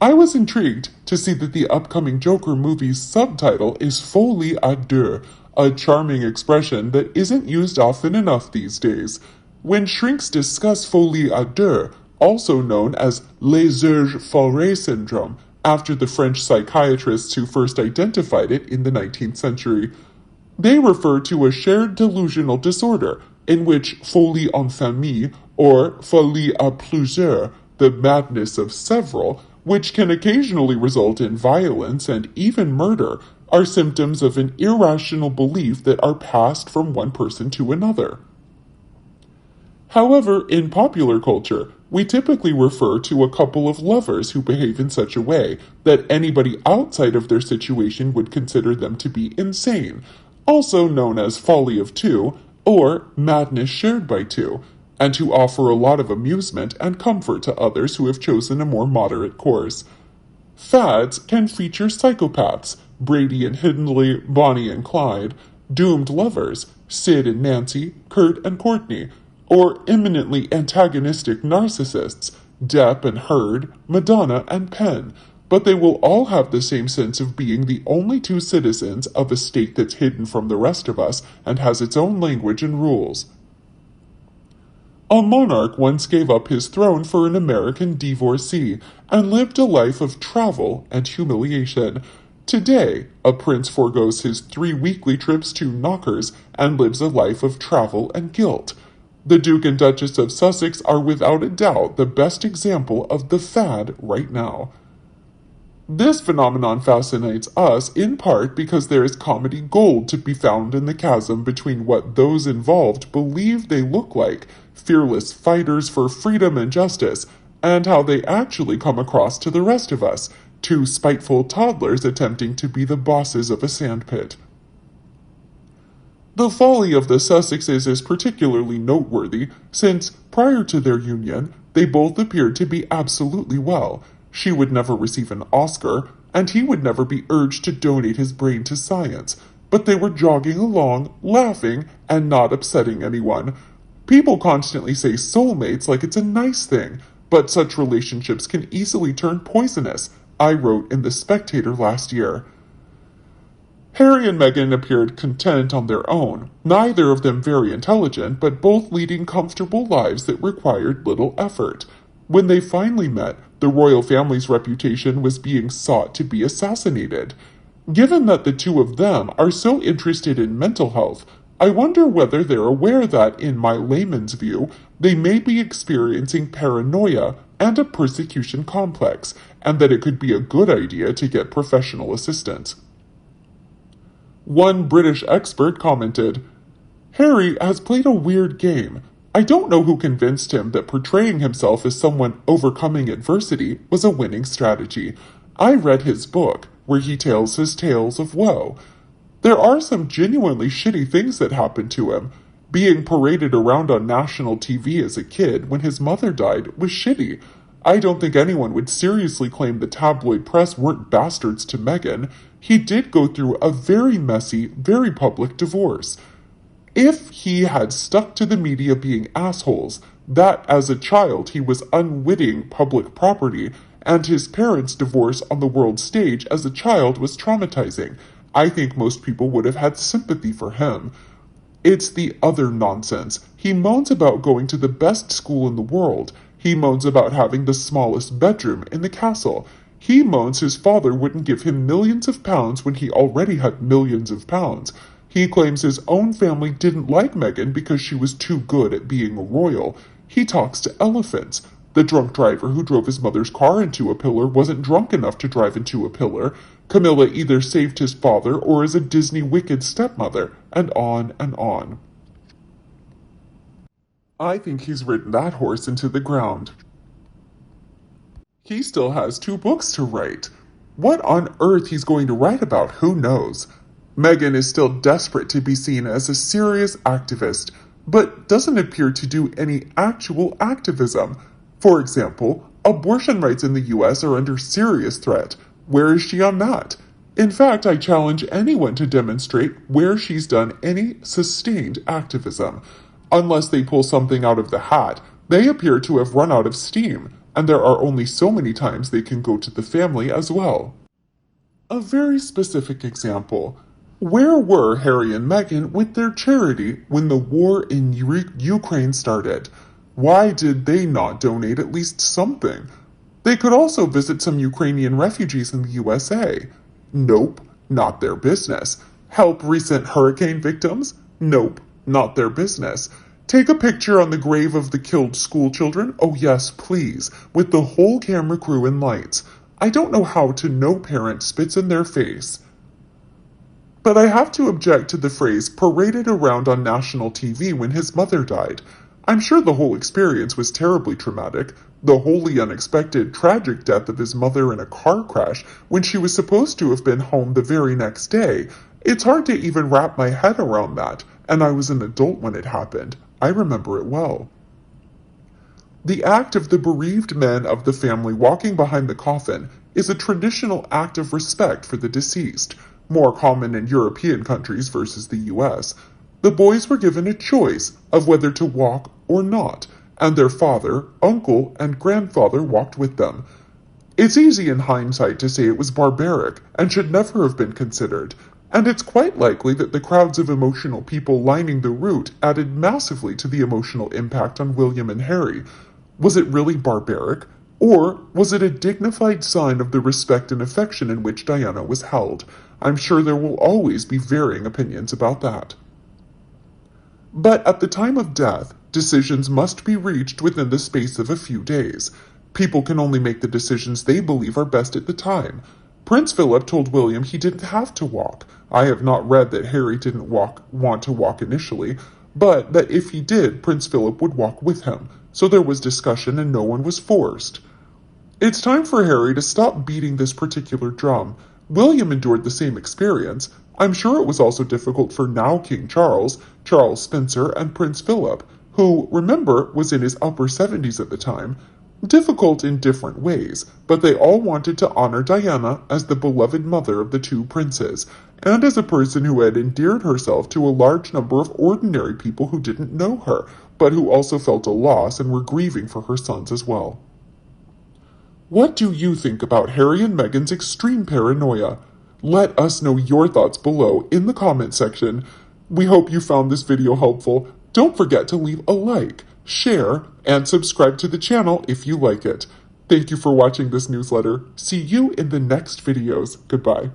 I was intrigued to see that the upcoming Joker movie's subtitle is Folie à deux, a charming expression that isn't used often enough these days. When shrinks discuss folie à deux, also known as les urges folle syndrome, after the French psychiatrists who first identified it in the 19th century, they refer to a shared delusional disorder in which folie en famille or folie à plusieurs, the madness of several, which can occasionally result in violence and even murder, are symptoms of an irrational belief that are passed from one person to another. However, in popular culture, we typically refer to a couple of lovers who behave in such a way that anybody outside of their situation would consider them to be insane, also known as folly of two or madness shared by two, and who offer a lot of amusement and comfort to others who have chosen a more moderate course. Fads can feature psychopaths, Brady and Hindley, Bonnie and Clyde, doomed lovers, Sid and Nancy, Kurt and Courtney, or eminently antagonistic narcissists, Depp and Heard, Madonna and Penn, but they will all have the same sense of being the only two citizens of a state that's hidden from the rest of us and has its own language and rules. A monarch once gave up his throne for an American divorcee and lived a life of travel and humiliation. Today, a prince forgoes his 3 weekly trips to Knockers and lives a life of travel and guilt. The Duke and Duchess of Sussex are without a doubt the best example of the fad right now. This phenomenon fascinates us in part because there is comedy gold to be found in the chasm between what those involved believe they look like, fearless fighters for freedom and justice, and how they actually come across to the rest of us, two spiteful toddlers attempting to be the bosses of a sandpit. The folly of the Sussexes is particularly noteworthy since, prior to their union, they both appeared to be absolutely well. She would never receive an Oscar, and he would never be urged to donate his brain to science, but they were jogging along, laughing, and not upsetting anyone. People constantly say soulmates like it's a nice thing, but such relationships can easily turn poisonous, I wrote in The Spectator last year. Harry and Meghan appeared content on their own, neither of them very intelligent, but both leading comfortable lives that required little effort. When they finally met, the royal family's reputation was being sought to be assassinated. Given that the two of them are so interested in mental health, I wonder whether they're aware that, in my layman's view, they may be experiencing paranoia and a persecution complex, and that it could be a good idea to get professional assistance. One British expert commented, "Harry has played a weird game. I don't know who convinced him that portraying himself as someone overcoming adversity was a winning strategy. I read his book, where he tells his tales of woe. There are some genuinely shitty things that happened to him. Being paraded around on national TV as a kid when his mother died was shitty. I don't think anyone would seriously claim the tabloid press weren't bastards to Meghan. He did go through a very messy, very public divorce. If he had stuck to the media being assholes, that as a child he was unwitting public property, and his parents' divorce on the world stage as a child was traumatizing, I think most people would have had sympathy for him. It's the other nonsense. He moans about going to the best school in the world. He moans about having the smallest bedroom in the castle. He moans his father wouldn't give him millions of pounds when he already had millions of pounds. He claims his own family didn't like Meghan because she was too good at being a royal. He talks to elephants. The drunk driver who drove his mother's car into a pillar wasn't drunk enough to drive into a pillar. Camilla either saved his father or is a Disney wicked stepmother, and on and on. I think he's ridden that horse into the ground. He still has 2 books to write. What on earth he's going to write about, who knows? Meghan is still desperate to be seen as a serious activist, but doesn't appear to do any actual activism. For example, abortion rights in the US are under serious threat. Where is she on that? In fact, I challenge anyone to demonstrate where she's done any sustained activism. Unless they pull something out of the hat, they appear to have run out of steam. and there are only so many times they can go to the family as well. A very specific example. Where were Harry and Meghan with their charity when the war in Ukraine started? Why did they not donate at least something? They could also visit some Ukrainian refugees in the USA. Nope, not their business. Help recent hurricane victims? Nope, not their business. Take a picture on the grave of the killed schoolchildren? Oh yes, please, with the whole camera crew and lights. I don't know how to no parent spits in their face. But I have to object to the phrase paraded around on national TV when his mother died. I'm sure the whole experience was terribly traumatic. The wholly unexpected, tragic death of his mother in a car crash when she was supposed to have been home the very next day. It's hard to even wrap my head around that, and I was an adult when it happened. I remember it well. The act of the bereaved men of the family walking behind the coffin is a traditional act of respect for the deceased, more common in European countries versus the US. The boys were given a choice of whether to walk or not, and their father, uncle, and grandfather walked with them. It's easy in hindsight to say it was barbaric and should never have been considered, and it's quite likely that the crowds of emotional people lining the route added massively to the emotional impact on William and Harry. Was it really barbaric? Or was it a dignified sign of the respect and affection in which Diana was held? I'm sure there will always be varying opinions about that. But at the time of death, decisions must be reached within the space of a few days. People can only make the decisions they believe are best at the time. Prince Philip told William he didn't have to walk. I have not read that Harry didn't want to walk initially, but that if he did, Prince Philip would walk with him. So there was discussion and no one was forced. It's time for Harry to stop beating this particular drum. William endured the same experience. I'm sure it was also difficult for now King Charles, Charles Spencer, and Prince Philip, who, remember, was in his upper 70s at the time. Difficult in different ways, but they all wanted to honor Diana as the beloved mother of the two princes, and as a person who had endeared herself to a large number of ordinary people who didn't know her, but who also felt a loss and were grieving for her sons as well. What do you think about Harry and Meghan's extreme paranoia? Let us know your thoughts below in the comment section. We hope you found this video helpful. Don't forget to leave a like, share, and subscribe to the channel if you like it. Thank you for watching this newsletter. See you in the next videos. Goodbye.